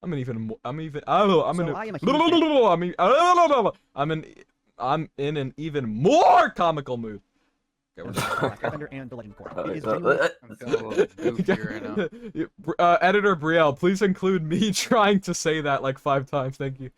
I'm an even more. I'm even. Oh, I'm So in. I am a huge fan. I mean, I'm in an even more comical mood. Okay, we're Black Airbender and the Legend of Korra. It is genuinely I'm feeling a little goofy right now. Editor Brielle, please include me trying to say that like 5 times. Thank you.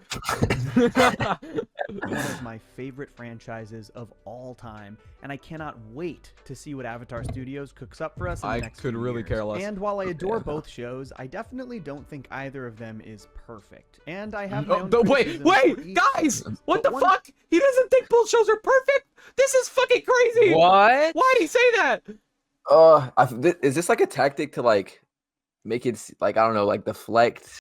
one of my favorite franchises of all time, and I cannot wait to see what Avatar Studios cooks up for us in the next could few really years. care less. And while I adore both shows, I definitely don't think either of them is perfect. And I have my own wait, criticisms for each guys! series. What But the fuck? He doesn't think both shows are perfect? This is fucking crazy! What? Why'd he say that? Is this like a tactic to like make it like I don't know, like deflect?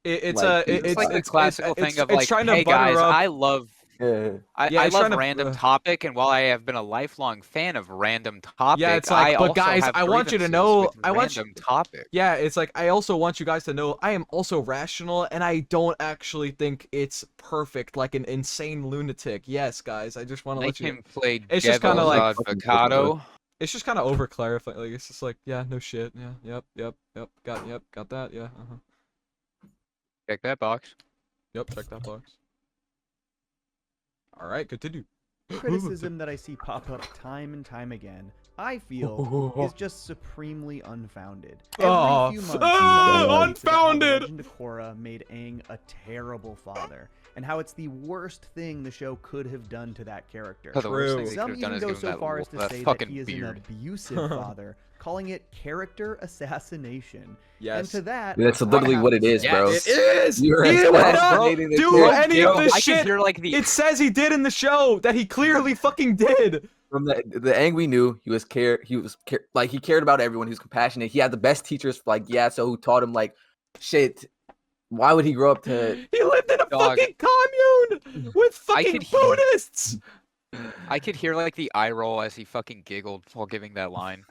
It's Like, it's like like the classical thing of like, trying to hey butter guys, up. I love Yeah, I it's love trying to, random topic, and while I have been a lifelong fan of random topic, yeah, it's like, I but also guys, have I want you to grievances know, with I want random topic. Yeah, it's like I also want you guys to know I am also rational, and I don't actually think it's perfect, like an insane lunatic. Yes, guys, I just want to let Make you. him play It's just kinda devil's like- avocado. It's just kind of over clarifying. Like it's just like, yeah, no shit. Yeah, yep, got that. Yeah, Check that box. yep, check that box. All right, continue. criticism that I see pop up time and time again, I feel, is just supremely unfounded. Aw. Every few months, Ah, someone tweets about how unfounded! The Legend of Korra made Aang a terrible father, and how it's the worst thing the show could have done to that character. Oh, the worst thing they Some could have done even is go give him so that, far as to that say that fucking he is beard. an abusive father, calling it character assassination. Yes. And to that, That's literally what it is, bro. Yes, it is. You're He would not assassinating the do character. any of this I shit. can hear like the It says he did in the show that he clearly fucking did. from the Aang we knew, he cared about everyone. He was compassionate. He had the best teachers, like so who taught him like shit. Why would he grow up to? He lived in a Dog. fucking commune with fucking could hear- Buddhists. I could hear like the eye roll as he fucking giggled while giving that line.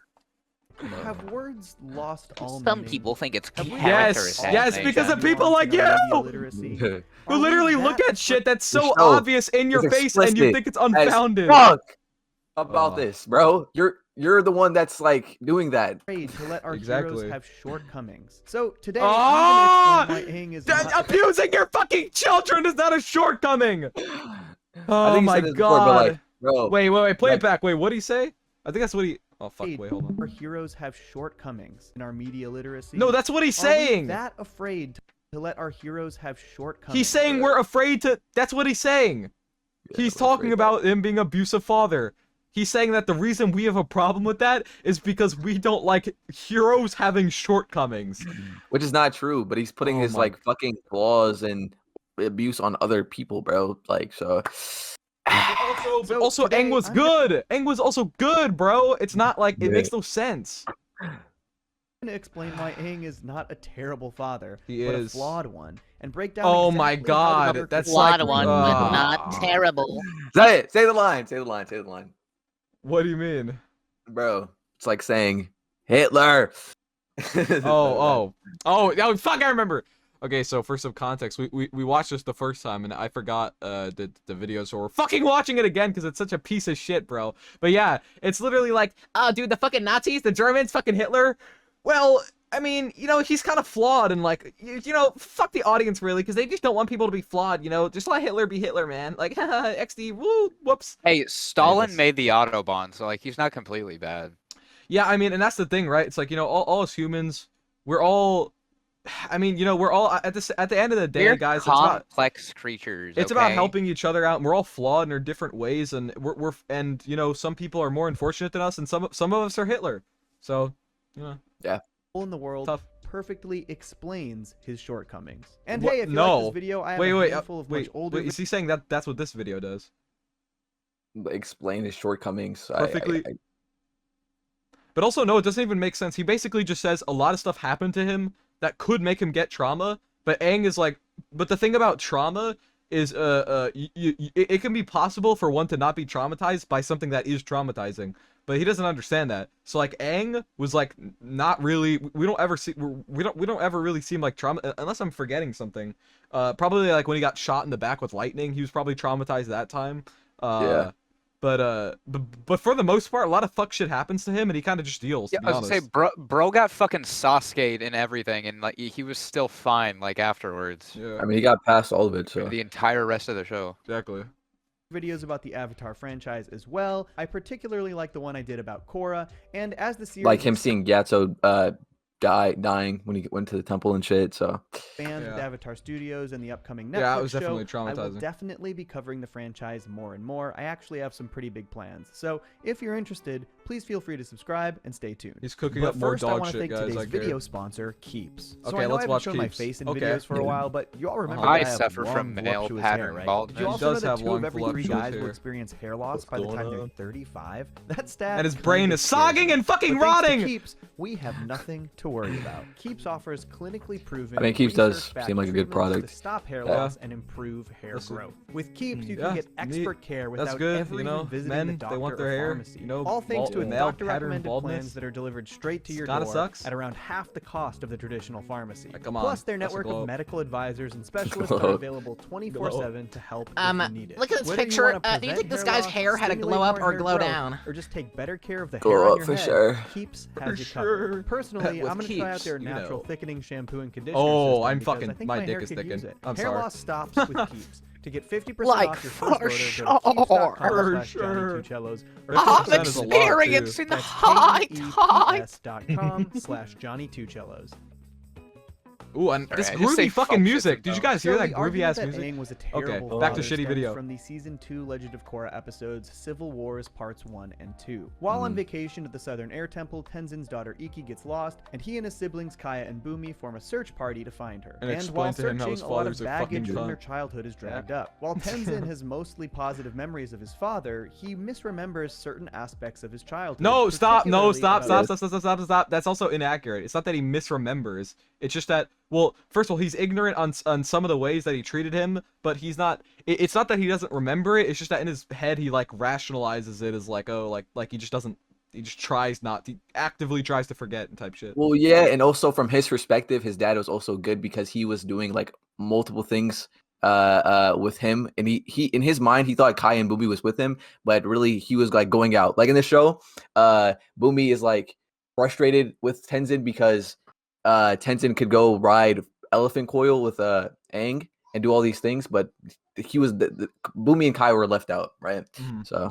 have words lost all Some meaning? people think it's Have we character lost Yes, assassination. because of people like in our media you! literacy? Who Are we literally that look at shit that's so show obvious in your is face and you explicit think it's as unfounded. fuck about Oh. this, bro. You're the one that's like doing that. afraid to let our Exactly. heroes have shortcomings. So today, Ah! I'm gonna explain why Aang is That- not abusing your fucking children is not a shortcoming. I Oh think he my said this before, but god. like, bro. Wait, play like- it back. Wait, what did he say? I think that's what he. Oh fuck! afraid Wait, hold on. our heroes have shortcomings in our media literacy. No, that's what he's Are we saying. that afraid to let our heroes have shortcomings? He's saying we're afraid to. That's what he's saying. He's talking about him being abusive father. He's saying that the reason we have a problem with that is because we don't like heroes having shortcomings. Which is not true, but he's putting Oh his my- like fucking flaws and abuse on other people, bro. Like so. But also, today, Aang was I'm good. Aang was also good, bro. It's not like it Yeah. makes no sense. gonna explain why Aang is not a terrible father, He but is. a flawed one, and break down. Oh my exactly how the god, character that's Flawed like one, but not terrible. Say it. Say the line. Say the line. Say the line. What do you mean? Bro, it's like saying Hitler. Oh, fuck! I remember. Okay, so for some context, we watched this the first time, and I forgot the video, so we're fucking watching it again because it's such a piece of shit, bro. But yeah, it's literally like, oh, dude, the fucking Nazis, the Germans, fucking Hitler. Well, I mean, you know, he's kind of flawed, and like, you know, fuck the audience really, because they just don't want people to be flawed, you know. Just let Hitler be Hitler, man. Like, XD, woo, whoops. Hey, Stalin Yes. made the Autobahn, so like he's not completely bad. Yeah, I mean, and that's the thing, right? It's like, you know, all as humans, we're all. I mean, you know, we're all at the end of the day, We're guys. It's about complex creatures. it's about okay? helping each other out, and we're all flawed in our different ways, and we're and you know, some people are more unfortunate than us, and some of us are Hitler. So, you know, in the world tough. perfectly explains his shortcomings. And What? hey, if you No. like this video, I have Wait, a wait, handful of much wait, older. wait. Is he saying that that's what this video does? Explain his shortcomings. Perfectly. But also, no, it doesn't even make sense. He basically just says a lot of stuff happened to him that could make him get trauma. But Aang is like, but the thing about trauma is, it can be possible for one to not be traumatized by something that is traumatizing. But he doesn't understand that. So like, Aang was like, not really. We don't ever see. We don't ever really see him like trauma, unless I'm forgetting something. Probably like when he got shot in the back with lightning, he was probably traumatized that time. Yeah. but for the most part, a lot of fuck shit happens to him, and he kind of just deals. Yeah, To be I was honest. gonna say, bro got fucking Sasuke'd and everything, and like he was still fine like afterwards. Yeah. I mean, he got past all of it, For so. the entire rest of the show. Exactly. Videos about the Avatar franchise as well. I particularly like the one I did about Korra, and as the series Like him seeing Gyatso dying when he went to the temple and shit, so. expands with Yeah. Avatar Studios and the upcoming Netflix Yeah, it was show, definitely I will traumatizing. definitely be covering the franchise more and more. I actually have some pretty big plans. So if you're interested, please feel free to subscribe and stay tuned. He's cooking But up more first, I dog want to shit, thank guys. today's I video care. sponsor, Keeps. So Okay, I know let's I haven't watch shown my Keeps. face in Okay. videos for a Yeah. while, but you all remember I that I have suffer long, from male voluptuous pattern hair, right? baldness. Did you He also know does that have 2 long, of every 3 voluptuous guys will hair. experience hair loss by the going time they're on? 35? That stat And his kinda brain is scares sogging me. and fucking But thanks to rotting! Keeps, we have nothing to worry about. Keeps offers clinically proven. I mean, Keeps does research-backed seem like a good treatments product. to stop hair Yeah. loss and improve hair That's a- growth. With Keeps, you Yeah, can get neat. expert care That's without good, ever you know, even visiting men, the they doctor want their or hair, pharmacy. you know, All thanks to its male pattern doctor-recommended baldness. plans that are delivered straight to your Kinda door sucks. at around half the cost of the traditional pharmacy. Like, come on, Plus, their that's a network glow of up. medical advisors and specialists are Glow up. available 24/7 to help if you need it. Look at this Whether you picture. wanna Do you prevent think this hair guy's loss, hair had a stimulate glow up more or hair glow growth, down? or just take better care of the Glow hair on up your for head, sure. Keeps For has you sure. covered. Personally, With I'm gonna try out Keeps, their you natural know. thickening shampoo and conditioner Oh, system I'm because fucking- I think my my dick hair is could use thickened. it. I'm Hair sorry. loss stops with Keeps. To get 50% Like, off your for first order, sure. go to For keeps.com/Johnny2Cellos or sure. I'm 50% is a lot, too. experiencing the that's height. keps.com/Johnny2Cellos. Ooh, and Sorry, this I just say groovy fuck fucking shit music. Did you sometimes. guys hear So that the groovy argument ass that music? Aang was a Okay, terrible back to father shitty stems video. from the season 2 Legend of Korra episodes Civil Wars Parts 1 and 2. While on vacation at the Southern Air Temple, Tenzin's daughter Ikki gets lost, and he and his siblings Kaya and Bumi form a search party to find her. And And explain while to him how searching, his a lot of father's a fucking baggage from cunt. their childhood is dragged up. While Tenzin has mostly positive memories of his father, he misremembers certain aspects of his childhood. No, stop, no, particularly stop, about stop. That's also inaccurate. It's not that he misremembers. It's just that, well, first of all, he's ignorant on some of the ways that he treated him, but he's not, it's not that he doesn't remember it, it's just that in his head he, like, rationalizes it as, like, oh, like he just doesn't, he just tries not, he actively tries to forget and type shit. Well, yeah, and also from his perspective, his dad was also good because he was doing like multiple things with him, and he in his mind he thought Kai and Boomy was with him, but really he was like going out. Like in the show, Boomy is like frustrated with Tenzin because Tenzin could go ride elephant coil with Aang and do all these things, but he was the Boomy and Kai were left out, right? Mhm. So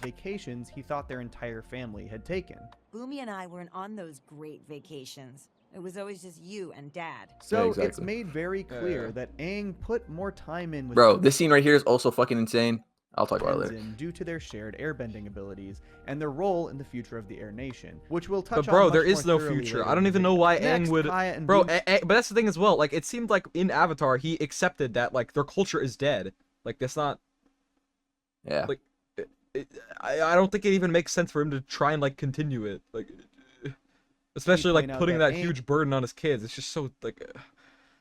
vacations he thought their entire family had taken. Boomy and I weren't on those great vacations. It was always just you and Dad. So exactly. it's made very clear that Aang put more time in with bro, this scene right here is also fucking insane. I'll talk about it later. Tenzin due to their shared airbending abilities and their role in the future of the Air Nation, which we'll touch But bro, on there much is more no thoroughly future. later I don't in the even know video. why Next, Aang would, Kaya and bro. Boomy- But that's the thing as well. Like it seemed like in Avatar he accepted that like their culture is dead. Like that's not. Yeah. Like, I don't think it even makes sense for him to try and like continue it. Like, especially like point out putting that that Aang- huge burden on his kids. It's just so like.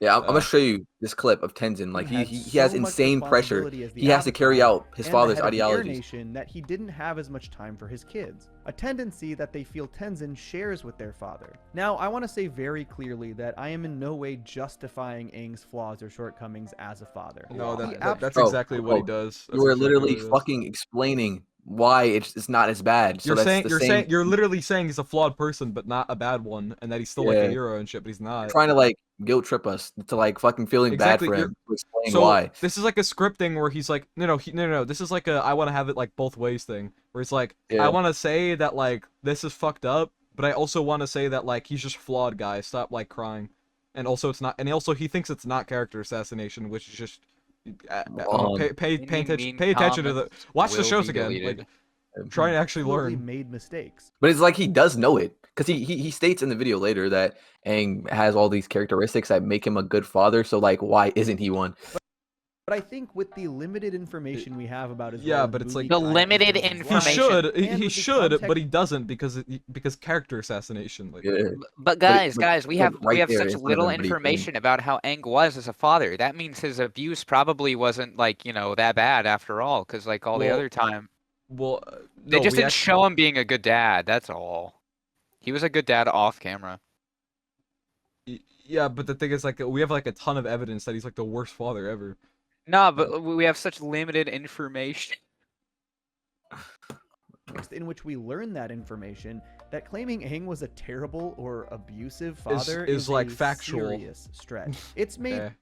Yeah, I'm gonna show you this clip of Tenzin. Like had he has so much insane pressure. responsibility as the He has to carry Avatar out his and the father's head of the Air ideologies. Nation that he didn't have as much time for his kids, a tendency that they feel Tenzin shares with their father. Now, I want to say very clearly that I am in no way justifying Aang's flaws or shortcomings as a father. No, He that's Bro, exactly what he bro, does. You That's were exactly literally what he does. fucking explaining why it's not as bad. So You're that's saying the same. you're literally saying he's a flawed person, but not a bad one, and that he's still like Yeah. a hero and shit, but he's not. trying to like guilt trip us to like fucking feeling Exactly, bad for you're- him to explain So why. this is like a script thing where he's like, no. This is like a I want to have it like both ways thing, where it's like Yeah. I want to say that like this is fucked up, but I also want to say that like he's just flawed, guys. Stop like crying, and also it's not, and also he thinks it's not character assassination, which is just Wrong. pay Any attention mean pay attention to the comments watch the will shows be again, deleted. like try and actually absolutely learn. made mistakes. But it's like he does know it because he states in the video later that Aang has all these characteristics that make him a good father. So like, why isn't he one? But I think with the limited information we have about his Yeah, role in but it's Boomy, like- The Kaya, and limited Tenzin's He information. lives, should, and he with the should, but context- he doesn't because character assassination. Like, Yeah. But guys, but, guys, we like, have right there such in front of little everybody, information about how Aang was as a father. That means his abuse probably wasn't like, that bad after all, because like all the Well, other time, well, they no, just we didn't act- show him being a good dad. That's all. He was a good dad off camera. Yeah, but the thing is, like, we have like a ton of evidence that he's like the worst father ever. No, but we have such limited information. in which we learn that information, that claiming Aang was a terrible or abusive father is like a factual. serious stretch. It's made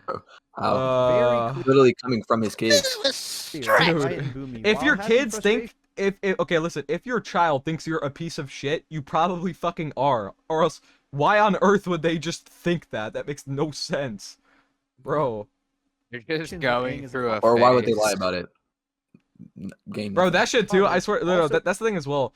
Okay. Wow. Literally coming from his kids. clear that Dude, Kai and Bumi, if while your having kids think if okay, listen, if your child thinks you're a piece of shit, you probably fucking are. Or else why on earth would they just think that? That makes no sense. Bro. You're just Aang going is a through a Or why would they phase. lie about it? Game. Bro, nothing. that shit too. I Father, swear, no, also- that's the thing as well.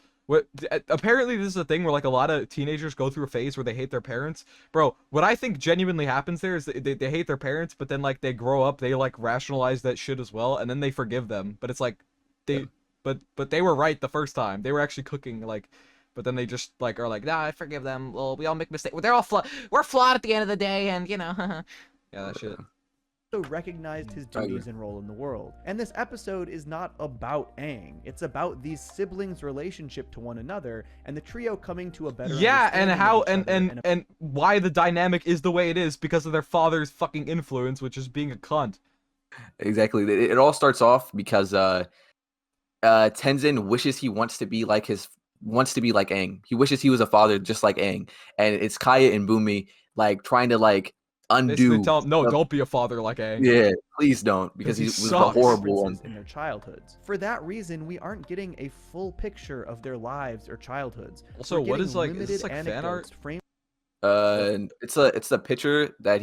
Apparently this is a thing where like a lot of teenagers go through a phase where they hate their parents. Bro, what I think genuinely happens there is they hate their parents, but then like they grow up, they like rationalize that shit as well, and then they forgive them. But it's like but they were right the first time. They were actually cooking like, but then they just like are like, nah, I forgive them. Well, we all make mistakes. They're all we're flawed at the end of the day, and you know, yeah, that shit. also recognized his duties and role in the world. And this episode is not about Aang. It's about these siblings' relationship to one another and the trio coming to a better Yeah, and understanding of how each other and why the dynamic is the way it is because of their father's fucking influence, which is being a cunt. Exactly. It all starts off because Tenzin wishes he wants to be like Aang. He wishes he was a father just like Aang. And it's Kaya and Bumi like trying to like Basically undo. tell him, no, don't be a father like Aang. Yeah, please don't, because he he was the sucks. horrible one. differences in their childhoods. For that reason, we aren't getting a full picture of their lives or childhoods. Also, We're what is getting like is this limited like fan art? anecdotes framed It's a picture that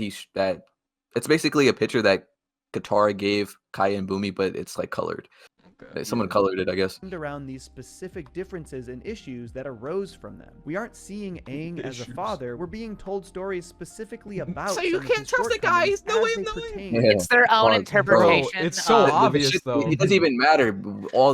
it's basically a picture that Katara gave Kaya and Bumi, but it's like colored. Okay. Someone colored it, I guess. around these specific differences and issues that arose from them. We aren't seeing Aang as a Issues. father. We're being told stories specifically about So you some of can't his trust the guy, shortcomings he's no way as of they knowing. pertain Yeah. It's their own Bro, interpretation. it's so of- obvious, shit, though. It doesn't even matter.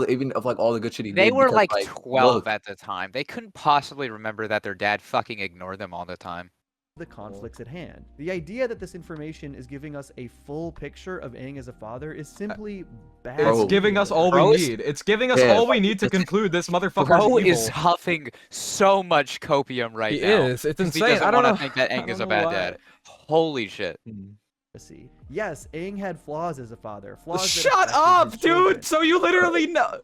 Even of like all the good shit he They did. were because, like 12 look, at the time. They couldn't possibly remember that their dad fucking ignored them all the time. the conflicts at hand. The idea that this information is giving us a full picture of Aang as a father is simply bad. It's Bro. giving us all we Bro's- need. It's giving us Yeah, all we need to conclude this motherfucker's Bro evil. is huffing so much copium right He now. is. It's 'cause insane. He doesn't I don't want know. to think that I Aang is don't a know bad why. dad. Holy shit. Yes, Aang had flaws as a father. Flaws that Shut affected up, his children. dude. So you literally know.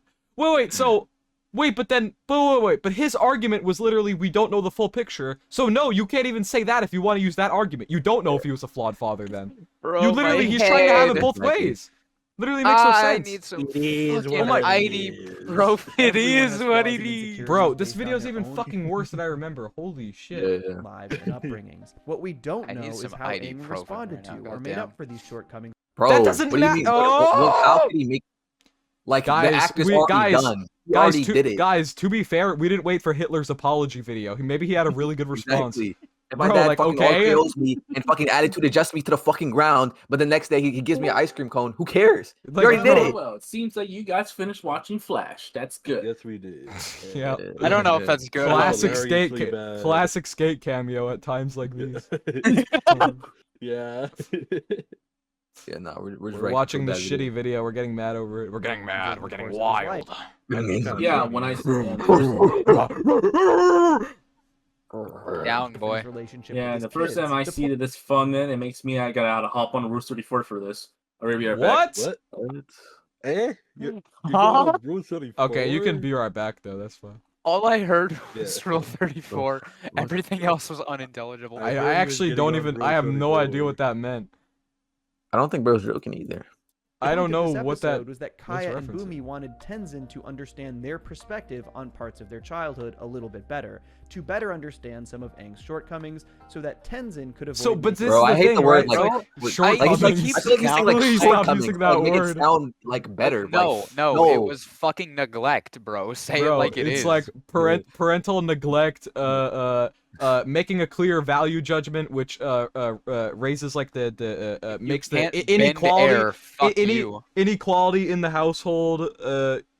But his argument was literally we don't know the full picture. So no, you can't even say that if you want to use that argument. You don't know if he was a flawed father then. Bro, You literally he's trying to have it both ways. Literally makes no I sense. need some It is fucking what it ID, is. bro. It Everyone is has what flaws it and is. insecurities Bro, this based on video's their even own fucking worse than I remember. Holy shit. Yeah. lives and upbringings. What we don't I know need is some how ID Aang proven responded right now, to or made goddamn. up for these shortcomings. Bro, That doesn't what do you mean? How could he make? Like Guys, the act is we- already guys, done. He already did it. Guys, to be fair, we didn't wait for Hitler's apology video. Maybe he had a really good response. Exactly. If my Bro, dad like, fucking okay. kills me and fucking attitude adjusts me to the fucking ground, but the next day he gives me an ice cream cone, who cares? Like, you already did it. Well, it seems like you guys finished watching Flash. That's good. Yes, we did. Yeah. I don't know if that's good. Classic hilariously skate, bad. classic skate cameo at times like these. Yeah. Yeah, no, we're We're right watching for the that shitty video. We're getting mad over it. We're getting mad. We're getting wild. video. Yeah, when I Down, boy. His relationship yeah, with the his first kids. time I The see that this fun, man, it makes me I gotta hop on Roost 34 for this. I'll be right back. What? What? Eh? You're Huh? going Rule 34? Okay, you can be right back though. That's fine. All I heard was Yeah. Rule 34. Everything else was unintelligible. I I heard he was actually getting don't on even. Rule I have no 34. idea what that meant. I don't think bro's joking either. I don't point of know this what that. episode was that Kaya and referencing. Bumi wanted Tenzin to understand their perspective on parts of their childhood a little bit better, to better understand some of Aang's shortcomings, so that Tenzin could avoid. So, but making this Bro, is the I hate thing, the word, right? like, It's like, Like, it's like, shortcomings. I feel like he's saying like Please stop shortcomings, using like that make word. it sound like better. No, like, no, it was fucking neglect, bro. Say Bro, it like it it's is. like parental neglect, making a clear value judgment, which raises like the You makes the can't bend inequality air, fuck you. inequality in the household.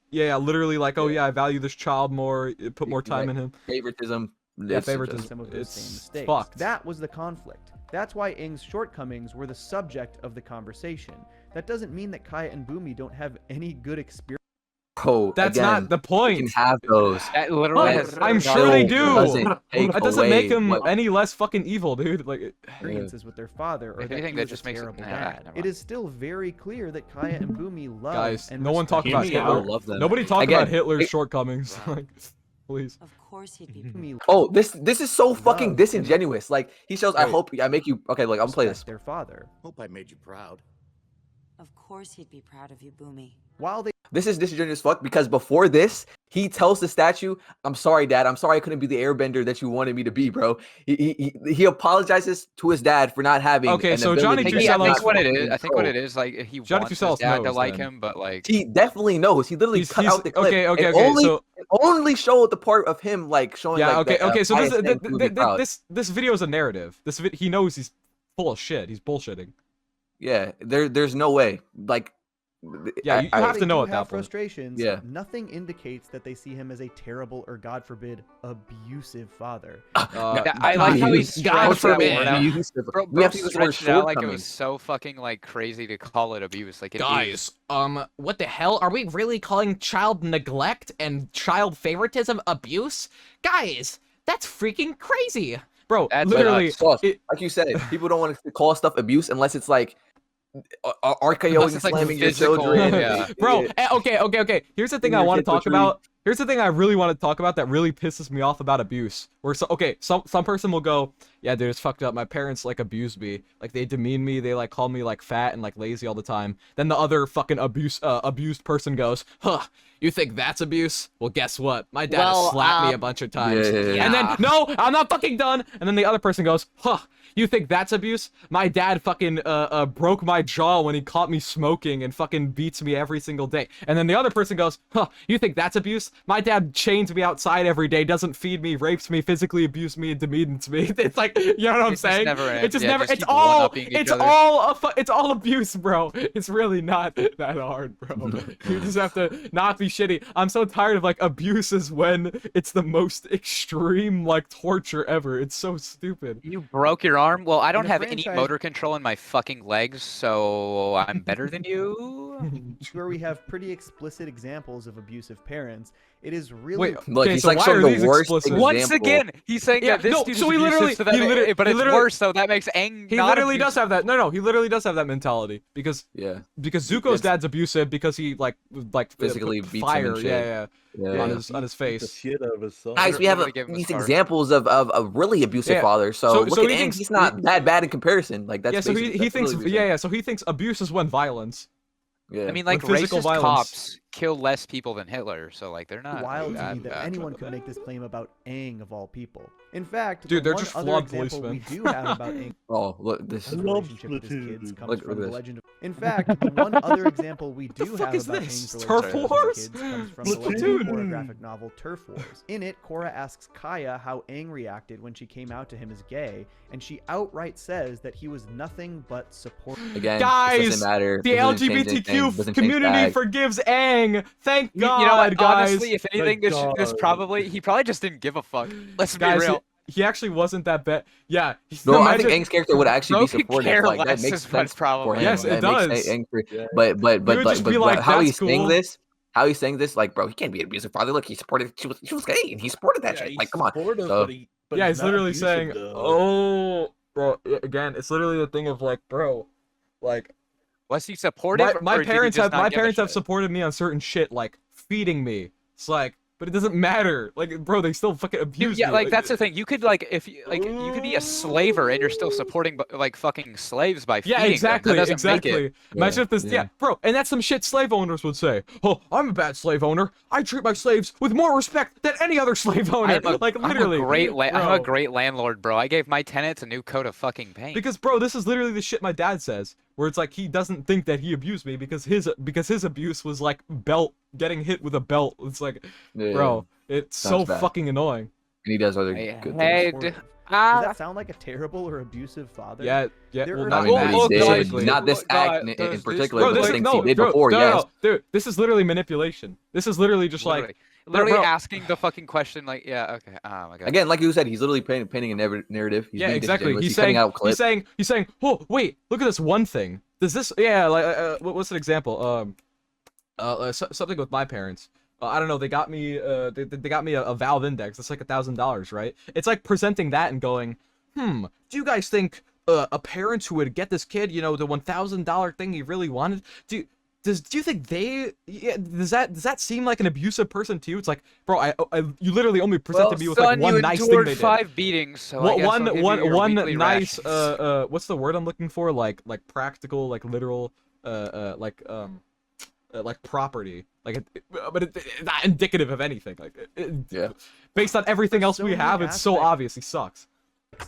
Yeah, literally like, oh yeah, I value this child more, put more time in him. favoritism. Yeah, It's favoritism. just- some of those It's same mistakes. fucked. That was the conflict. That's why Aang's shortcomings were the subject of the conversation. That doesn't mean that Kaya and Bumi don't have any good experience. Bro, That's again, not the you point. can have those. That literally Oh, has I'm no- sure they Still do. doesn't take That doesn't away make him what- any less fucking evil, dude. Like, experiences with their father, or If that anything, he that was just a makes it- terrible nah, dad. never It mind. is still very clear that Kaya and Bumi love guys, and no one talk respect about their Give me Hitler. father. love them. Nobody talk Again, about Hitler's it- shortcomings. Like, please. Of course he'd be. Bumi Oh, this is so fucking Love. disingenuous. Like he shows, I Wait. hope I make you. Okay, like I'm play respect this. their father. Hope I made you proud. Of course he'd be proud of you, Boomy. While they This is disingenuous fuck because before this, he tells the statue, "I'm sorry, Dad. I'm sorry I couldn't be the airbender that you wanted me to be, bro." He apologizes to his dad for not having. Okay, an so Johnny ability I think, to Two I not think what it fucking is. I think what control. it is like he Johnny wants Two his dad to knows, like then. him, but like He definitely knows. He literally cut out the clip. okay. and only showed the part of him like showing. Yeah. like, Okay. So Kaya saying he would be proud. this video is a narrative. He knows he's full of shit. He's bullshitting. Yeah, there's no way. Like, Yeah, you I- have they to know do at that have point. frustrations. Yeah. Nothing indicates that they see him as a terrible or, God forbid, abusive father. I like how he God stretched that forbid. word out. We Bro have to use the word stretched it out like it shortcoming. was so fucking like crazy to call it abuse. Like it is. Guys, what the hell? Are we really calling child neglect and child favoritism abuse? Guys, that's freaking crazy. Bro, That's literally, Sauce, it- like you said, people don't want to call stuff abuse unless it's like RKOing, Unless it's, like, slamming your physical, children. yeah. bro. Okay. Here's the thing I Your want to kids were talk about. Here's the thing I really want to talk about that really pisses me off about abuse. Where some person will go, yeah, dude, it's fucked up. My parents like abused me, like they demean me, they like call me like fat and like lazy all the time. Then the other fucking abused person goes, huh? You think that's abuse? Well, guess what? My dad has slapped me a bunch of times. Yeah. And then no, I'm not fucking done. And then the other person goes, huh? You think that's abuse? My dad fucking broke my jaw when he caught me smoking and fucking beats me every single day. And then the other person goes, huh, you think that's abuse? My dad chains me outside every day, doesn't feed me, rapes me, physically abused me, and demeans me. It's like, you know what I'm It just saying? never It ends. just Yeah, never, just it's keep all, one-upping each it's other. all, it's all abuse, bro. It's really not that hard, bro. You just have to not be shitty. I'm so tired of like abuse is when it's the most extreme like torture ever. It's so stupid. You broke your arm? Well, I don't the have any franchise- motor control in my fucking legs, so I'm better than you. Where we have pretty explicit examples of abusive parents, it is really Wait, Look, okay, he's so like why showing are the these worst explicit? example. Once again, he's saying Yeah, that this no, dude so is he abusive, literally- so that he literally- but he it's literally- worse, so that makes Aang He not literally does abusive. have that. No, he literally does have that mentality because Yeah, Zuko's It's- dad's abusive because he like Physically put beats him fire, and shit. yeah, yeah. on his The face. shit out of his son. Guys, we have Literally gave him a these scar. examples of really abusive Yeah. fathers. So, So look at he Aang. thinks- He's not that bad in comparison. Like that's Yeah, so basically- he that's thinks really abusive. so he thinks abuse is when violence. Yeah. I mean, like When physical racist violence- cops kill less people than Hitler, so like they're not wild to that me that bad. anyone could make this claim about Aang of all people. In fact, Dude, the they're one just other flawed example policemen. we do have about Aang Oh, look, this his is love relationship with his Splatoon. kids comes Look from at the this. legend of. In fact, the one other example we do fuck have is about this? Aang's Turf relationship Wars? with his kids comes from the Splatoon. legendary Korra graphic novel Turf Wars. In it, Korra asks Kaya how Aang reacted when she came out to him as gay, and she outright says that he was nothing but support. Again, Guys, this doesn't matter. The This doesn't change anything, LGBTQ doesn't change community facts. forgives Aang. Thank God, You know what? guys. Honestly, if anything, this God. probably he probably just didn't give a fuck. Let's be Guys, real. he actually wasn't that bad. Yeah. No, I imagine- think Aang's character would actually be Bro could supportive. care Like that less makes is what's sense for probably him. Yes, it That makes does. Aang for- Yeah. But would just be like, how "That's he's saying cool." this, like, bro, he can't be an abusive father. Look, he supported. She was gay, and he supported that shit. Like, come on. So- Yeah, he's literally saying, "Oh, bro." Again, it's literally the thing of like, bro, like Was he supportive? my or did he parents just have not give a shit? supported me on certain shit, like feeding me. It's like, but it doesn't matter. Like, bro, they still fucking abuse Yeah, me. like that's the thing. You could like if you like you could be a slaver and you're still supporting like fucking slaves by feeding Yeah, them. exactly, That doesn't make exactly. it. Imagine if this, yeah. yeah, bro, and that's some shit slave owners would say. Oh, I'm a bad slave owner. I treat my slaves with more respect than any other slave owner. Like literally, I'm a bro. great landlord, bro. I gave my tenants a new coat of fucking paint. Because, bro, this is literally the shit my dad says, where it's like he doesn't think that he abused me because his abuse was like getting hit with a belt. It's like, Yeah. bro, it's so Sounds bad. fucking annoying. And he does other I good things. had- Does Ah, that sound like a terrible or abusive father? Yeah, There well, are not I mean, Oh, that oh, he did. specifically. Not this God, act in there's- particular, Bro, but this the things no, he did bro, before. no, Yes. no, dude, this is literally manipulation. This is literally just like, literally bro. asking the fucking question. Like, yeah, okay. Oh my god. Again, like you said, he's literally painting a narrative. He's yeah, being exactly. disingenuous, He's cutting saying, out clips. he's saying, oh, wait, look at this one thing. Does this, yeah, like, what's an example? something with my parents. I don't know. They got me. They got me a Valve Index. That's like $1,000, right? It's like presenting that and going, do you guys think a parent who would get this kid, you know, the $1,000 thing he really wanted, do you think does that seem like an abusive person to you? It's like, bro, you literally only presented me with like one nice thing they did. 5 beatings, so I guess I'll give you your one weekly nice rations. what's the word I'm looking for? Like practical, like literal, like property, like but it's not indicative of anything. Like Yeah. based on everything else so we many have, it's so aspects. obvious he sucks.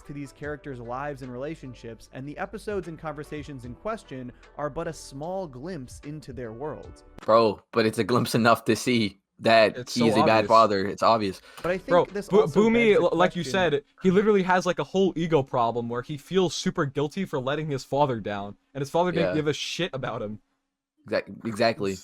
To these characters' lives and relationships, and the episodes and conversations in question are but a small glimpse into their worlds. Bro, but it's a glimpse enough to see that It's he's so a bad obvious. father. It's obvious. But I think Bro, this also Boomy, begs the like you question- said, he literally has like a whole ego problem where he feels super guilty for letting his father down, and his father didn't Yeah. give a shit about him. Exactly.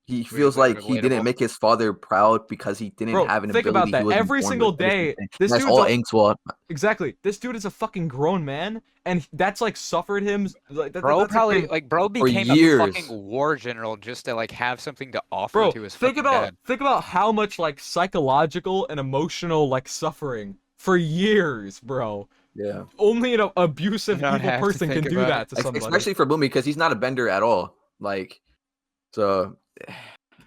He Really feels like he relatable. didn't make his father proud because he didn't Bro, have an think ability. about that. He wasn't Every born single with it or day, something. this That's dude's all a- Aang's fault. Exactly. This dude is a fucking grown man, and that's like suffered him. Like, Bro that's probably been- like bro became years. a fucking war general just to like have something to offer Bro, to his think fucking about dad. think about how much like psychological and emotional like suffering for years, bro. Yeah. Only an abusive, You don't evil have to person can think do about that it. to somebody. Especially for Boomy because he's not a bender at all. Like, so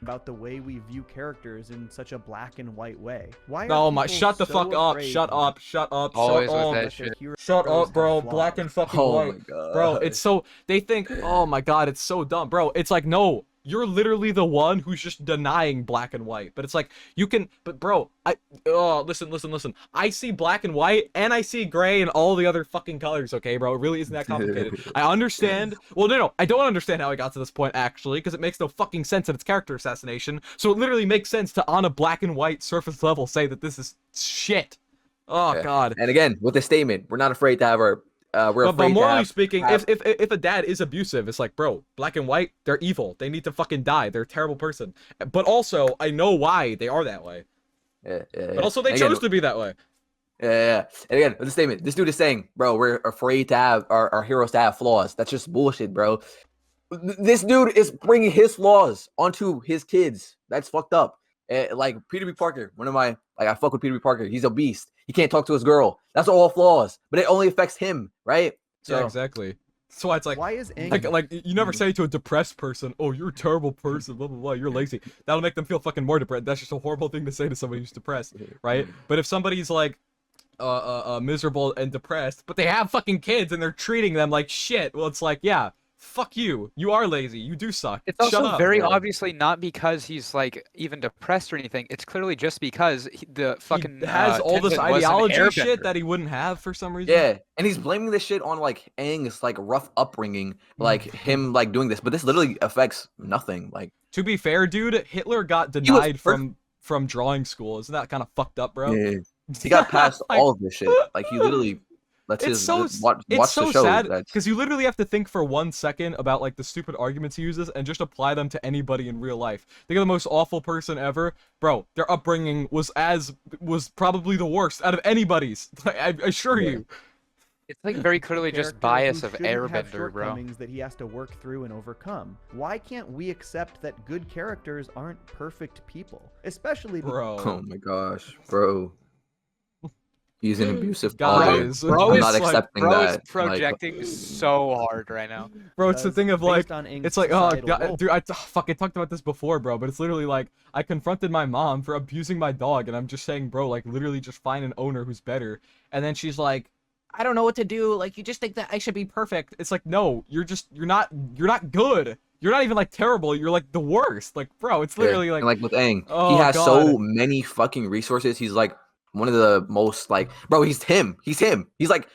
about the way we view characters in such a black and white way. Why are Oh my! people Shut the so fuck up! afraid Shut up! Shut up! Always Shut with up! that that shit. their heroes Shut up, have bro! flaws? Black and fucking oh white. my god. Bro, it's so they think, oh my god, it's so dumb, bro. It's like, no, you're literally the one who's just denying black and white. But it's like you can, but bro, listen. I see black and white, and I see gray and all the other fucking colors. Okay, bro, it really isn't that complicated. I understand. Well, no, I don't understand how I got to this point actually, because it makes no fucking sense in its character assassination. So it literally makes sense to, on a black and white surface level, say that this is shit. Oh Yeah. god. And again, with the statement, we're not afraid to have our we're But afraid morally to have, speaking, have- if a dad is abusive, it's like, bro, black and white, they're evil. They need to fucking die. They're a terrible person. But also, I know why they are that way. yeah. But also, they And again, chose to be that way. Yeah. And again, with the statement, this dude is saying, bro, we're afraid to have our heroes to have flaws. That's just bullshit, bro. This dude is bringing his flaws onto his kids. That's fucked up. Like Peter B. Parker, I fuck with Peter B. Parker. He's a beast. He can't talk to his girl. That's all flaws, but it only affects him, right? So Yeah, exactly. That's why it's like, Why is Aang like you never say to a depressed person, oh, you're a terrible person, blah, blah, blah, you're lazy. That'll make them feel fucking more depressed. That's just a horrible thing to say to somebody who's depressed, right? But if somebody's like, miserable and depressed, but they have fucking kids and they're treating them like shit, well, it's like, yeah, fuck you. You are lazy. You do suck. It's Shut also up. very Yeah. obviously not because he's like even depressed or anything. It's clearly just because the fucking He has all this Tenzin was an ideology shit airbender. that he wouldn't have for some reason. yeah, and he's blaming this shit on like Aang's like rough upbringing, like him like doing this, but this literally affects nothing. Like To be fair, dude, Hitler got was denied perfect. from drawing school. Isn't that kind of fucked up, bro? yeah, he got past Like, all of this shit. Like he literally lets It's his so watch it's so the show. sad That's because you literally have to think for 1 second about like the stupid arguments he uses and just apply them to anybody in real life. Think of the most awful person ever, bro. Their upbringing was probably the worst out of anybody's. I assure Yeah. you. It's like very clearly just character bias who of shouldn't have airbender, bro. shortcomings that he has to work through and overcome? Why can't we accept that good characters aren't perfect people, especially Bro. oh my gosh, bro. He's an abusive father. Guys, Bro I'm is not like- accepting Bro is that. Like, projecting so hard right now. Bro, it's the because thing of like, based on Aang's it's like, oh societal god, role- dude, I fucking talked about this before, bro, but it's literally like, I confronted my mom for abusing my dog, and I'm just saying, bro, like, literally just find an owner who's better, and then she's like, I don't know what to do, like, you just think that I should be perfect. It's like, no, you're not good. You're not even, like, terrible, you're, like, the worst. Like, bro, it's literally, yeah. like, and, like with Aang, oh, he has God. so many fucking resources. He's like one of the most like, bro. He's him. He's like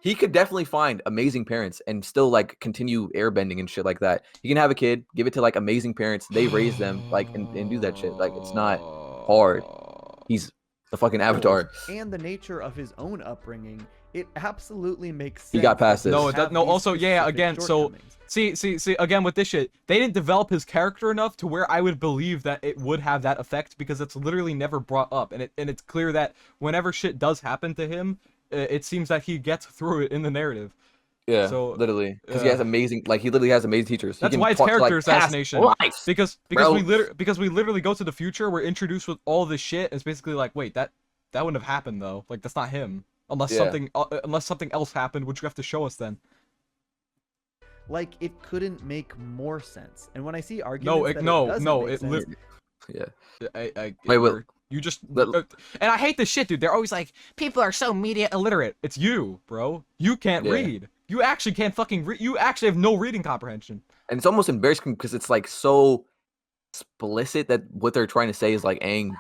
he could definitely find amazing parents and still like continue airbending and shit like that. He can have a kid, give it to like amazing parents. They raise them like and do that shit. Like it's not hard. He's the fucking avatar. and the nature of his own upbringing, it absolutely makes sense. He got past that this. he No, it have does, no. these Also, yeah. specific Again, so shortcomings. see. Again, with this shit, they didn't develop his character enough to where I would believe that it would have that effect because it's literally never brought up, and it's clear that whenever shit does happen to him, it seems that he gets through it in the narrative. Yeah, So, literally, because he has amazing, like he literally has amazing teachers. He That's can why it's talk to, character like, past assassination. lives, Because bro. we literally go to the future. We're introduced with all this shit. And it's basically like, wait, that wouldn't have happened though. Like that's not him. Unless Yeah. something else happened, which you have to show us then. Like it couldn't make more sense. And when I see No, arguments it, that no, it doesn't no. make It sense, Yeah. wait, wait. you just Let- and I hate this shit, dude. They're always like, people are so media illiterate. It's you, bro. You can't Yeah. read. You actually can't fucking read. You actually have no reading comprehension. And it's almost embarrassing because it's like so explicit that what they're trying to say is like Aang,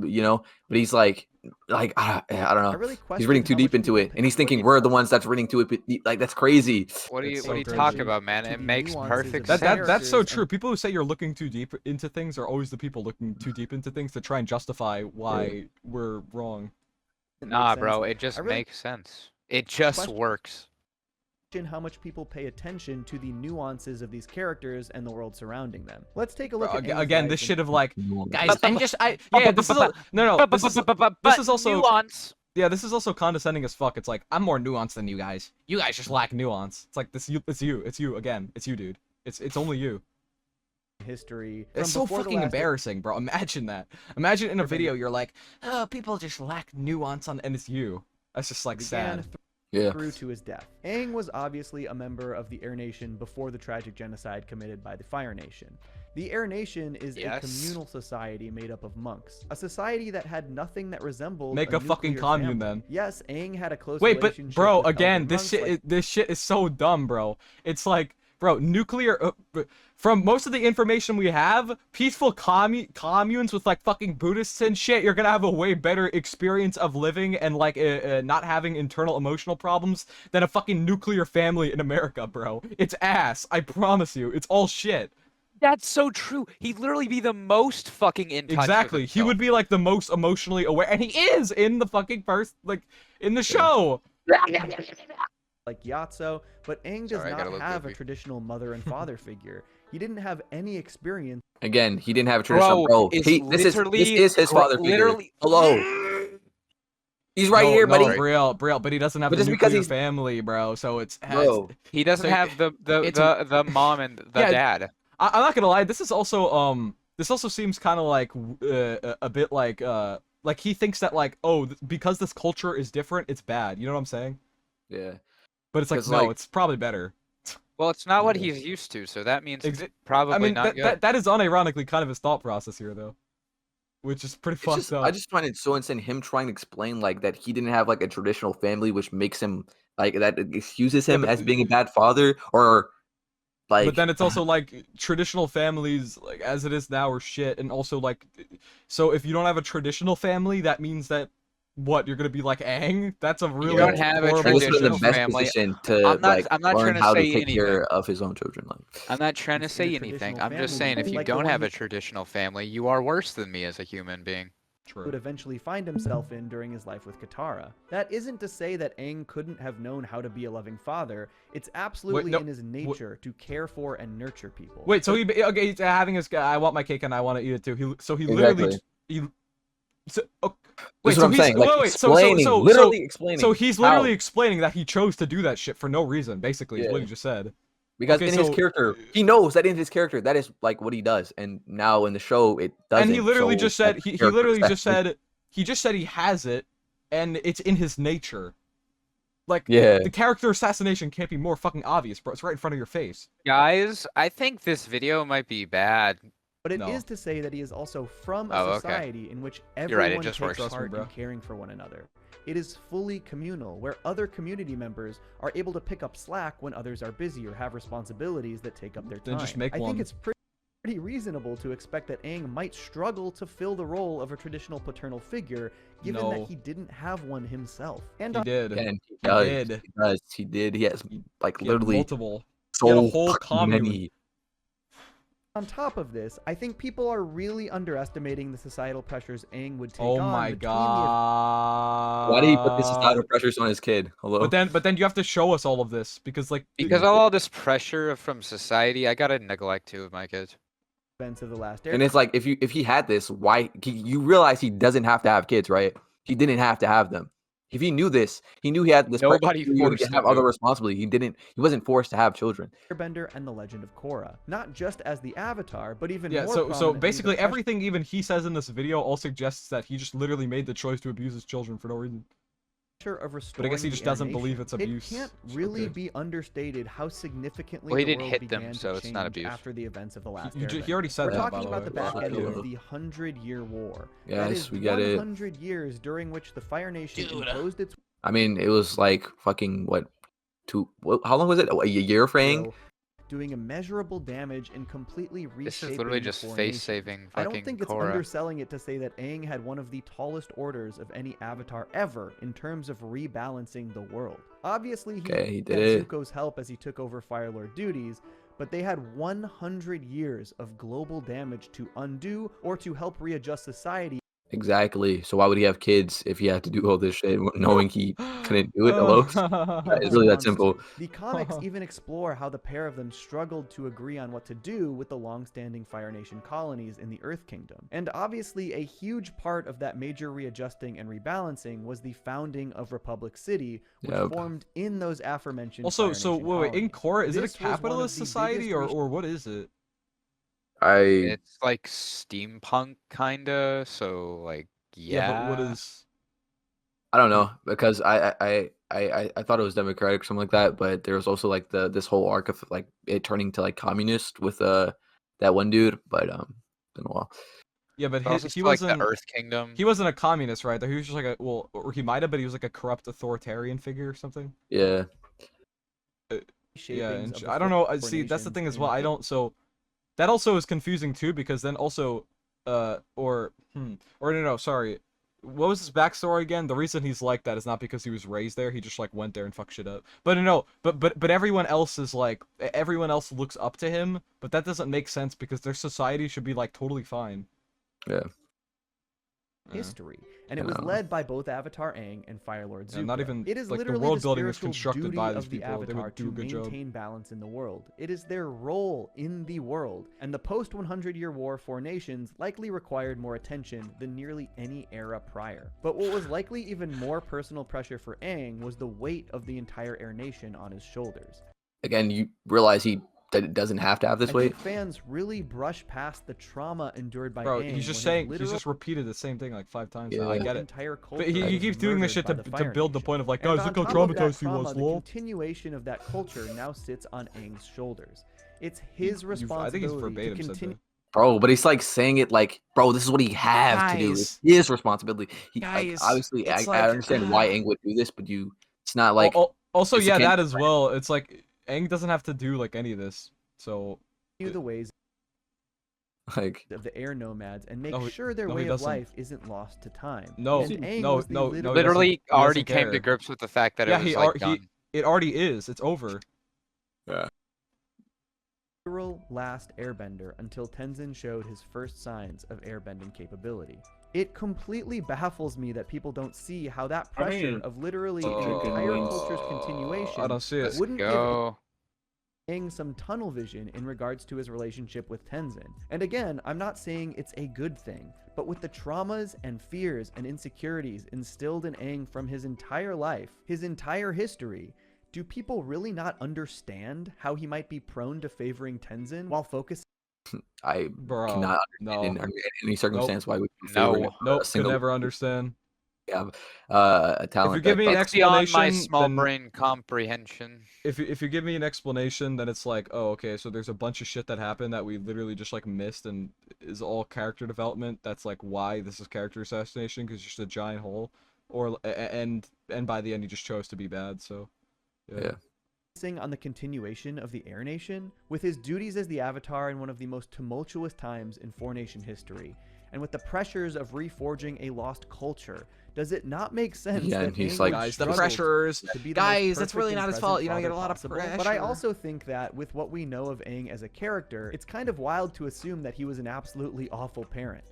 you know, but he's like I don't know. I really He's reading question too how deep much into people it, and he's pay thinking attention we're to the ones that's reading to it. But like that's crazy. What are It's you so what are you crazy. talking about, man? to It the makes nuances perfect of sense. That's so characters true. and- People who say you're looking too deep into things are always the people looking too deep into things to try and justify why we're wrong. It Nah, makes bro, sense. it just I really makes sense. It just question- works. how much people pay attention to the nuances of these characters and the world surrounding them. Let's take a look at Aang's Again, life this and- shit of like, guys, I'm just yeah, this is no, this is also nuance. yeah, this is also condescending as fuck. It's like I'm more nuanced than you guys. You guys just lack nuance. It's like this. It's you again. It's you, dude. It's only you. history. It's from so before the fucking last embarrassing, bro. Imagine that. Imagine in a video you're like, oh, people just lack nuance on, and it's you. That's just like began sad. Yeah. through to his death. Aang was obviously a member of the Air Nation before the tragic genocide committed by the Fire Nation. The Air Nation is a Yes. communal society made up of monks, a society that had nothing that resembled Make a fucking nuclear commune family. then. Yes, Aang had a close Wait, but relationship bro, with again, elder this monks shit, like this shit is so dumb, bro. It's like, bro, nuclear. From most of the information we have, peaceful communes with like fucking Buddhists and shit, you're gonna have a way better experience of living and like not having internal emotional problems than a fucking nuclear family in America, bro. It's ass. I promise you, it's all shit. That's so true. He'd literally be the most fucking in touch with Exactly. He himself. would be like the most emotionally aware, and he is in the fucking first, like, in the show. like Gyatso, but Aang does Sorry, I got a not little have a goofy. traditional mother and father figure. He didn't have any experience Again, he didn't have a traditional Bro, bro. it's This literally is his father figure. literally Hello. He's right no, here, no, buddy. Brielle, but he doesn't have But a just because nuclear he's- family, bro. So it's Bro. He doesn't So have the it's- the mom and the Yeah, dad. I'm not gonna lie. This is also this also seems kind of like a bit like he thinks that like, oh, because this culture is different, it's bad. You know what I'm saying? Yeah. But it's like 'Cause, no, like- it's probably better. Well, it's not what Yeah. he's used to, so that means it's Exa- probably I mean, not good. that is unironically kind of his thought process here, though, which is pretty It's fucked just, up. I just find it so insane him trying to explain like that he didn't have like a traditional family, which makes him like that excuses him but- as being a bad father, or like. But then it's also like traditional families, like as it is now, are shit, and also like, so if you don't have a traditional family, that means that what you're gonna be like Aang? That's a really don't have a horrible he was put in the traditional best family. position to I'm not- like I'm not learn trying to how to say take care anything. of his own children. Like, I'm not trying to It's say the anything. traditional I'm just family, saying if you like the don't one have he- a traditional family, you are worse than me as a human being. True. would eventually find himself in during his life with Katara. That isn't to say that Aang couldn't have known how to be a loving father. It's absolutely no, in his nature to care for and nurture people. Wait, so okay, he's having his guy. I want my cake and I want to eat it too. He literally he. So, wait, that's so what I'm he's saying. Like, wait, explaining, literally explaining. so he's literally how. explaining that he chose to do that shit for no reason. Basically, is Yeah. what he just said. Because Okay, in his so- character, he knows that in his character, that is like what he does, and now in the show, it doesn't. And he literally so, just said like, he character literally just assassination- said he has it, and it's in his nature. Like Yeah. the character assassination can't be more fucking obvious, bro. It's right in front of your face. Guys, I think this video might be bad. But it No. is to say that he is also from a Oh, okay. society in which You're everyone right, it just takes works. Trust me, part bro. in caring for one another. It is fully communal, where other community members are able to pick up slack when others are busy or have responsibilities that take up their time. Then just make I one. think it's pretty reasonable to expect that Aang might struggle to fill the role of a traditional paternal figure, given No. that he didn't have one himself. And He did. And He he does. did. He does. He did. He has like He had literally multiple. he had a so whole fucking commune. many. on top of this, I think people are really underestimating the societal pressures Aang would take Oh on my between god. Why did he put the societal pressures on his kid? Hello. But then you have to show us all of this because like Because of all this pressure from society, I gotta neglect 2 of my kids. the events of the last And it's like if he had this, why you realize he doesn't have to have kids, right? He didn't have to have them. If he knew this, he knew he had this. Nobody He would forced have him other to. responsibility. He wasn't forced to have children. Airbender and the Legend of Korra, not just as the Avatar, but even Yeah, more so prominently the basically pressure everything even he says in this video all suggests that he just literally made the choice to abuse his children for no reason. of restoring But I guess he the just Air doesn't believe Nation. it's abuse. It can't really be understated how significantly Well, he the didn't world hit them, began to so it's not change abuse. after the events of the last He Airbender. already said We're that, by talking the about the way. back end Yeah. of the 100-Year War. Yes, that is we get it. 100 years during which the Fire Nation Dude. imposed its I mean, it was like fucking what? How long was it? A year for Aang? will, doing immeasurable damage and completely reshaping This is literally the just four face nations. saving I fucking don't think it's Korra. underselling it to say that Aang had one of the tallest orders of any Avatar ever in terms of rebalancing the world. Obviously, He did had it. Zuko's help as he took over Fire Lord duties, but they had 100 years of global damage to undo or to help readjust society. Exactly. So why would he have kids if he had to do all this shit knowing he couldn't do it? Hello? It's really that simple. The comics even explore how the pair of them struggled to agree on what to do with the long-standing Fire Nation colonies in the Earth Kingdom. And obviously, a huge part of that major readjusting and rebalancing was the founding of Republic City, which Yep. formed in those aforementioned Also, Fire so Nation wait, in colonies. Korra, is it a This was one of capitalist the society biggest or what is it? It's like steampunk kinda, so like Yeah, but what yeah. is? I don't know because I thought it was democratic or something like that, but there was also like this whole arc of like it turning to like communist with that one dude, but been a while. Yeah, but It's also he still like the wasn't. Earth Kingdom. He wasn't a communist, right? He was just like a or he might have, but he was like a corrupt authoritarian figure or something. Yeah. Yeah, shapings and of the I don't four know. See, that's the nations thing as in well. I Aang. don't. So that also is confusing too, because then also, or no, sorry. What was his backstory again? The reason he's like that is not because he was raised there. He just like went there and fucked shit up. But no, but everyone else is like, everyone else looks up to him. But that doesn't make sense because their society should be like totally fine. Yeah. history, and it I was know. led by both Avatar Aang and Fire Lord Zuko. Yeah, not even- it is like, the literally world the building was spiritual constructed duty by these of the people. They would Avatar do to a good job. maintain balance in the world. It is their role in the world, and the post-100-year war for nations likely required more attention than nearly any era prior. But what was likely even more personal pressure for Aang was the weight of the entire Air Nation on his shoulders. Again, you realize that it doesn't have to have this I weight. think fans really brush past the trauma endured by Bro, Aang. he's just when saying, his he's just repeated the same thing like 5 times. Now. Yeah. I get it. entire culture But he was keeps doing this murdered shit by to the Fire build the Nation. point of like, And guys, on look how top of that traumatized he trauma, was, the lol. continuation of that culture now sits on Aang's shoulders. It's his I responsibility think he's to verbatim said continue. that. Bro, but it's like saying it like, bro, this is what he have to do. It's Guys. his responsibility. Like, Guys, obviously, it's I like, understand why Aang would do this, but it's not like Also, it's a yeah, that can- as well. It's like Aang doesn't have to do like any of this. So the ways like of the air nomads and make No, sure their no, he way of doesn't. life isn't lost to time. No, And Aang no, was the no, no, literal- he Literally doesn't already came to care. grips with the fact that yeah, it was like done. it already is. It's over. literal last airbender until Tenzin showed his first signs of airbending capability. It completely baffles me that people don't see how that pressure mean, of literally an chicken entire wings. culture's continuation I don't see it. Let's wouldn't give go. Aang some tunnel vision in regards to his relationship with Tenzin. And again, I'm not saying it's a good thing, but with the traumas and fears and insecurities instilled in Aang from his entire life, his entire history, do people really not understand how he might be prone to favoring Tenzin while focusing I Bro, cannot no, in any circumstance why we No. favor nope, a could single never understand. have a talent. If you give me an It's beyond my explanation, small then brain comprehension. if you give me an explanation, then it's like, oh, okay, so there's a bunch of shit that happened that we literally just like missed and is all character development. That's like why this is character assassination, because it's just a giant hole, or and by the end he just chose to be bad. So Yeah. on the continuation of the Air Nation, with his duties as the Avatar in one of the most tumultuous times in Four Nation history, and with the pressures of reforging a lost culture, does it not make sense Yeah, that and he's Aang like- would Guys, the struggle pressures. to be the most Guys, that's perfect really and not his present fault. You know, you get a father lot of possible? pressure. But I also think that with what we know of Aang as a character, it's kind of wild to assume that he was an absolutely awful parent.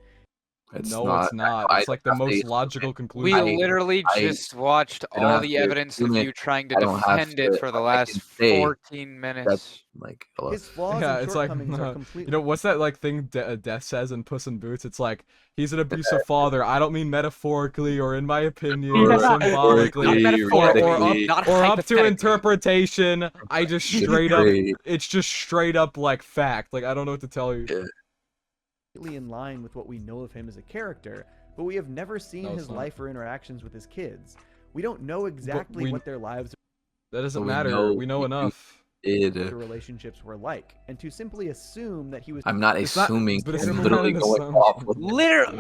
It's No, not. it's not. I It's like the have to most assume logical We conclusion. literally I- just watched I don't all have the to evidence of assume it. you trying to I don't have defend it to- for the I last can say 14 minutes. That's like hello. His flaws Yeah, and it's like shortcomings are you completely. know what's that like thing Death says in Puss in Boots? It's like he's an abusive father. I don't mean metaphorically or in my opinion or symbolically Not metaphorically, not or up to hypothetically. interpretation. I just straight up. Great. It's just straight up like fact. Like I don't know what to tell you. Yeah. in line with what we know of him as a character, but we have never seen No, it's his not. life or interactions with his kids. We don't know exactly we- what their lives That doesn't we matter. know We know you enough. Did or relationships were like, and to simply assume that he was I'm not It's not- assuming. but it's I'm not literally an going assumption. off. With Literally,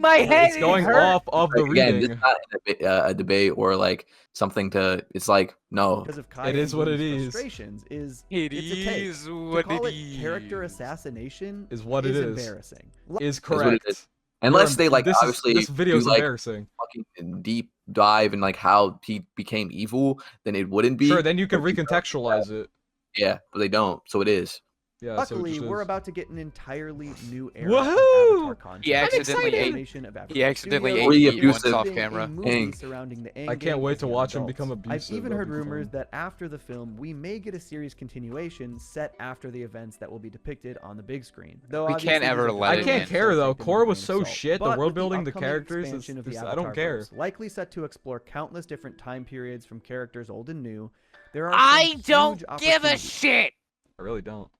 my head It's going hurt. off of the Again, this reading. is not a debate or like something to. It's like no. because of Kai It is and what it Boo's is. frustrations is It it's a take. is To what call it it character is. assassination Is what it is. embarrassing. Is what it correct. is. Unless they like this obviously this video is do, like, embarrassing. fucking deep dive in like how he became evil, then it wouldn't be. Sure, then you can But they don't. recontextualize it. Yeah, but they don't. So it is. Yeah. Luckily, so it just we're is. about to get an entirely new era Woohoo! of Avatar content. He accidentally With the ate- animation of Avatar he accidentally Studios, ate including once off camera. a movie Aang. surrounding the Aang I can't gang wait as to young watch him adults. become I've abusive. even That'd heard be rumors fun. that after the film, we may get a series continuation set after the events that will be depicted on the big screen. Though We obviously can't these ever are let I it can't in. care though. taken with a Korra was grain of so salt. shit. The But world with building, the upcoming characters. expansion of the I don't care. Avatarverse, likely set to explore countless different time periods from characters old and new. There are I some don't huge give a opportunities shit. I really don't.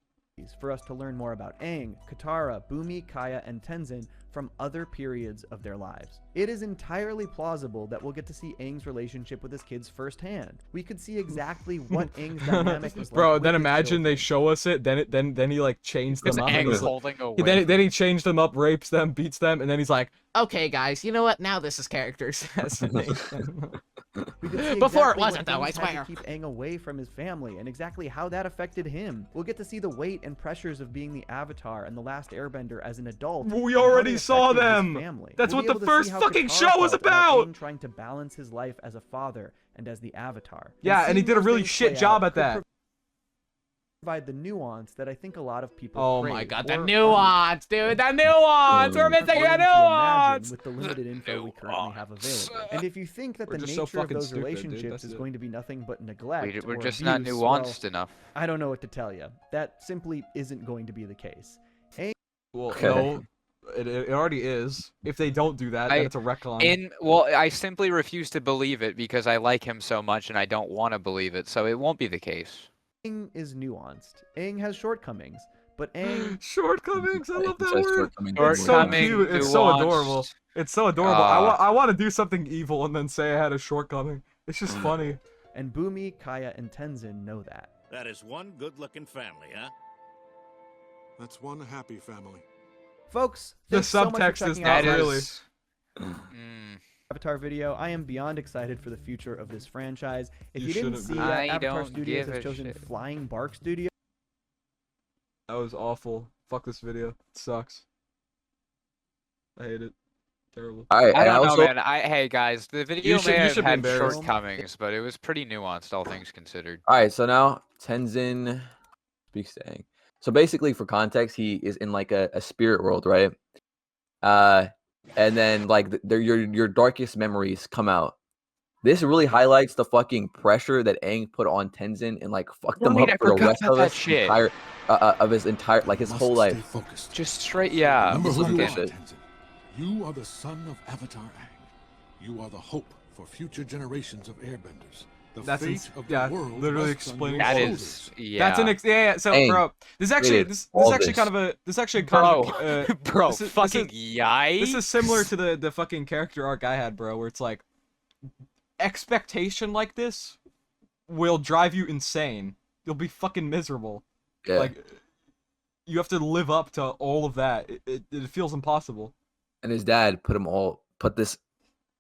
for us to learn more about Aang, Katara, Bumi, Kaya, and Tenzin from other periods of their lives. It is entirely plausible that we'll get to see Aang's relationship with his kids firsthand. We could see exactly what Aang's dynamic was like. Bro, with then his imagine they children. show us it. Then he like changed It's them up. and Aang he's like- holding away. then he changed them up, rapes them, beats them, and then he's like, Okay, guys, you know what? Now this is character assassination. We could see Before it exactly wasn't, what though, I Aang had to swear. keep Aang away from his family and exactly how that affected him. We'll get to see the weight and pressures of being the Avatar and the Last Airbender as an adult. We and how already they saw affected his them. family. That's We'll what be the able to first see how fucking Katara show was felt about. Aang trying to balance his life as a father and as the Avatar. Yeah, and he seeing did a those really things shit play job out at could that. provide the nuance that I think a lot of people Oh my crave god, or the are nuance, dude, the nuance! We're missing willing the to imagine nuance! with the limited info we currently have available. And if you think that We're the just so nature of fucking those stupid, dude, relationships that's is it. going to be nothing but neglect We're or just not abuse, nuanced well, enough. I don't know what to tell you. That simply isn't going to be the case. well, Okay. no, it already is. If they don't do that, then it's a retcon. Well, I simply refuse to believe it because I like him so much and I don't want to believe it, so it won't be the case. Aang is nuanced. Aang has shortcomings, but Aang Shortcomings. I love that Says word. shortcomings It's so anyway. cute. It's so adorable. It's so adorable. I want to do something evil and then say I had a shortcoming. It's just funny. and Bumi, Kaya, and Tenzin know that. That is one good-looking family, huh? That's one happy family. Folks, The thanks so much for subtext is checking not out really. is- Mm. Avatar video. I am beyond excited for the future of this franchise. If You you didn't shouldn't see be. that, I Avatar don't Studios give has a chosen shit. Flying Bark Studio. That was awful. Fuck this video. It sucks. I hate it. Terrible. All right, I and don't know, also, man. Hey guys, the video should- may you have should be had embarrassed. shortcomings, but it was pretty nuanced, all things considered. all right, so now Tenzin speaks to Aang. So basically, for context, he is in like a spirit world, right? And then like your darkest memories come out. This really highlights the fucking pressure that Aang put on Tenzin and like fucked him Right, up I for the forgot rest about of that his shit. entire of his entire like his Must whole stay life. focused. Just straight, yeah. Remember who you are, fucking- Tenzin. You are the son of Avatar Aang. You are the hope for future generations of airbenders. The That's fate ins- of the yeah, world literally rests on explaining your That shoulders. is, yeah. That's an yeah. So, Aang bro, this is actually created this all is actually this. kind of a this is actually kind Bro, of bro, this is- fucking this yikes. this is similar to the fucking character arc I had, bro, where it's like expectation like this will drive you insane. You'll be fucking miserable. Yeah. Like you have to live up to all of that. It feels impossible. And his dad put this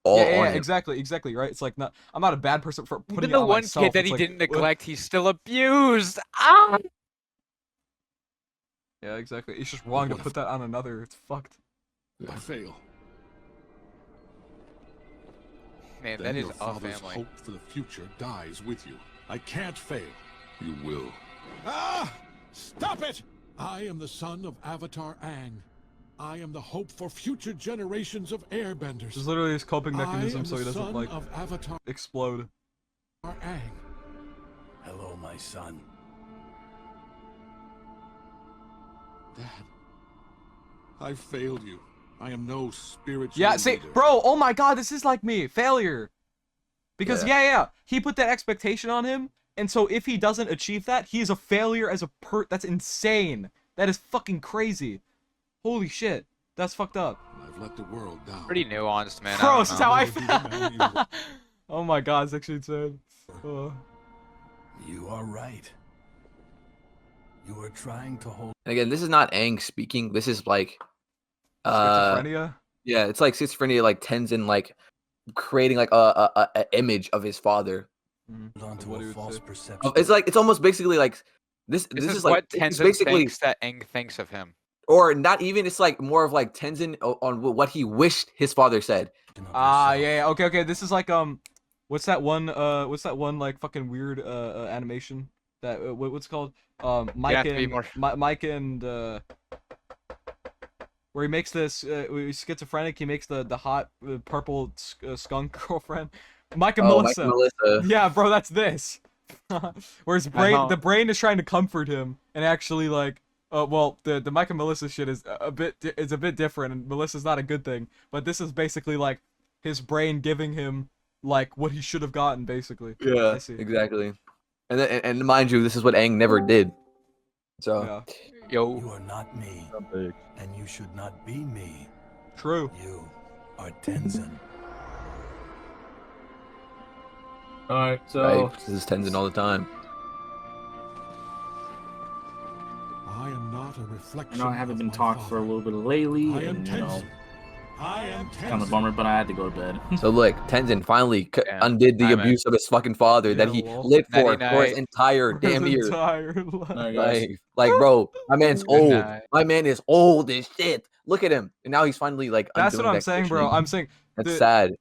all yeah, on him. exactly, right? It's like I'm not a bad person for putting Even it the on one myself. kid that It's he like, didn't what- neglect, he's still abused. Ah! Yeah, exactly. It's just wrong to put that on another. It's fucked. I fail. Man, Then that is your a father's family. hope for the future dies with you. I can't fail. You will. Ah! Stop it! I am the son of Avatar Aang. I am the hope for future generations of airbenders. This is literally his coping I mechanism am so the he doesn't son like of Avatar explode. Aang. Hello, my son. Dad, I failed you. I am no spiritual Yeah, see, leader. bro, oh my god, this is like me. Failure. Because, yeah, he put that expectation on him, and so if he doesn't achieve that, he's a failure as a That's insane. That is fucking crazy. Holy shit. That's fucked up. I've let the world down. Pretty nuanced, man. Bro, I this don't is know. how I Never be the man you feel. Oh my god, it's actually insane. You are right. You are trying to hold. And again, this is not Aang speaking. This is like Schizophrenia? yeah, it's like schizophrenia, like Tenzin like creating like a image of his father. Onto What he a would false say. perception. It's like it's almost basically like this This is like what it's Tenzin basically thinks that Aang thinks of him. or not even, it's like more of like Tenzin on what he wished his father said. Yeah, okay, this is like, what's that one like fucking weird, animation? That, what's it called? Mike have to be and, more- Mike and, where he makes this, he's schizophrenic, he makes the hot, purple skunk girlfriend. Mike and Oh, Mike Melissa. and Melissa. Yeah, bro, that's this. Where his brain, the brain is trying to comfort him, and actually, like, well, the Mike and Melissa shit is a bit different, and Melissa's not a good thing. But this is basically like his brain giving him like what he should have gotten, basically. Yeah, I see. exactly. And mind you, this is what Aang never did. So Yeah, Yo. You are not me, and you should not be me. true. You are Tenzin. All right, so right, this is Tenzin all the time. I am not a reflection. I know I haven't of been my talking for a father. little bit lately, I am and Tenzin. I am kind of a Tenzin. bummer, but I had to go to bed. So look, Tenzin finally Yeah, undid the I mean- abuse of his fucking father that Yeah, he well. lived for his Nighty-night. entire damn His year. entire life. All right, guys. Like, bro, my man's Good old. night. My man is old as shit. Look at him, and now he's finally like. That's what undoing I'm that saying, bro. conditioning. I'm saying That's the- sad. As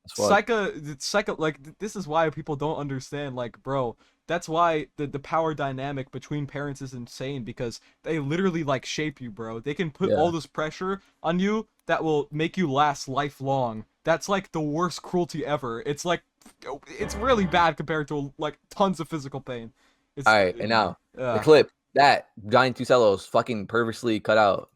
fuck. This is why people don't understand, like, bro, that's why the power dynamic between parents is insane, because they literally like shape you, bro. They can put Yeah. all this pressure on you that will make you last lifelong. That's like the worst cruelty ever. It's like, it's really bad compared to like tons of physical pain. It's, All right, and now the uh, clip that Giant Two Cellos fucking purposely cut out.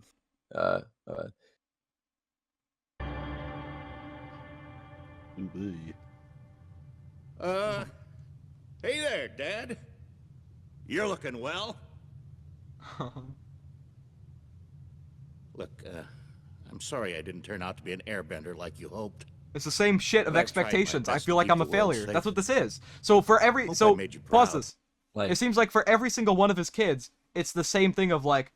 Hey there, Dad. You're looking well. Look, I'm sorry I didn't turn out to be an airbender like you hoped. It's the same shit of But I've tried my expectations. I best feel to like keep I'm a the world failure. safe. That's what this is. So for every, Hope I so made you pause proud. this. Like, It seems like for every single one of his kids, it's the same thing of like,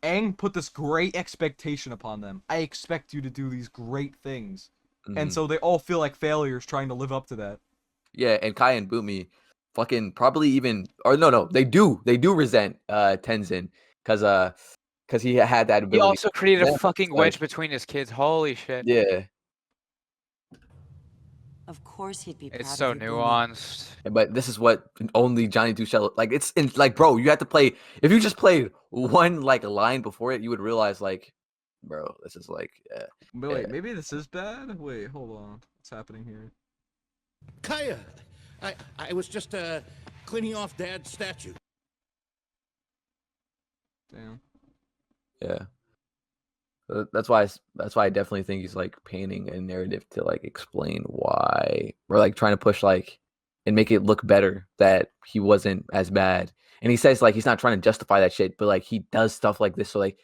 Aang put this great expectation upon them. I expect you to do these great things. And mhm. so they all feel like failures trying to live up to that. Yeah, and Kai and Boomy fucking probably even, or no, they do resent Tenzin because he had that He ability. also created a Yeah, fucking like- wedge between his kids. Holy shit. Yeah, Of course he'd be proud It's of so you, Boomy. nuanced. but this is what only Johnny Two Cellos, like, it's in, like, bro, you have to play. If you just played one like line before it, you would realize, like, bro, this is like, But wait, Yeah. maybe this is bad? Wait, hold on. What's happening here? Kaya, I was just cleaning off Dad's statue. Damn. yeah. That's why I definitely think he's like painting a narrative to like explain why, or like trying to push like and make it look better that he wasn't as bad. And he says like he's not trying to justify that shit, but like he does stuff like this. So like,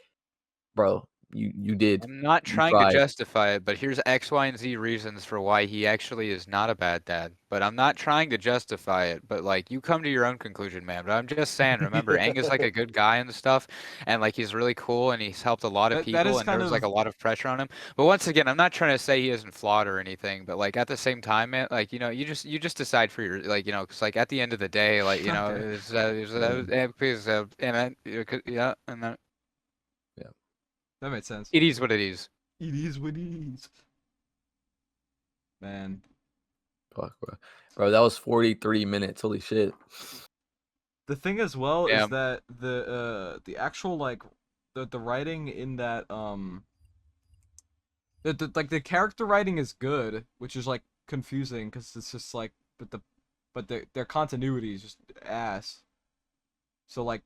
bro, you did. I'm not You trying to tried. justify it, but here's X, Y, and Z reasons for why he actually is not a bad dad. But I'm not trying to justify it. But like, you come to your own conclusion, man. But I'm just saying, remember, Aang is like a good guy and stuff, and like he's really cool, and he's helped a lot of That people, is and there kind was like a of- lot of pressure on him. But once again, I'm not trying to say he isn't flawed or anything. But like at the same time, man, like you just decide for your like because like at the end of the day, like Okay. yeah, and then That makes sense. it is what it is. It is what it is. Man. Fuck, bro, that was 43 minutes. Holy shit. The thing as well Yeah. is that the actual like the writing in that Like the character writing is good, which is like confusing because it's just like, but their continuity is just ass. So like,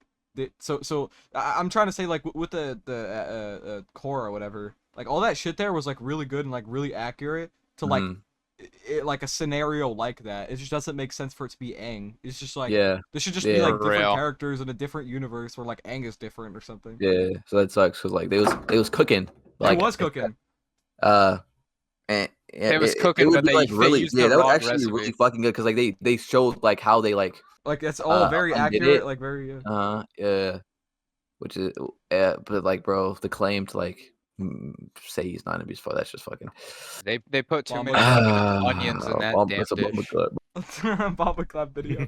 I'm trying to say like with the core or whatever, like all that shit there was like really good and like really accurate to like like a scenario like that. It just doesn't make sense for it to be Aang. It's just like this should just be like For different real. characters in a different universe where like Aang is different or something. Yeah, so that sucks because like they was cooking. Like It was cooking. And It was it cooking, would but be they like really used yeah the that was wrong actually really recipe. fucking good because like they showed like how they like Like it's all very undid accurate, it. like very. Yeah, which is but like bro the claim to like say he's not an abuse for that's just fucking They put too Bomba many Club. fucking onions in that damn it's a bomba dish. club. Bomba Club video.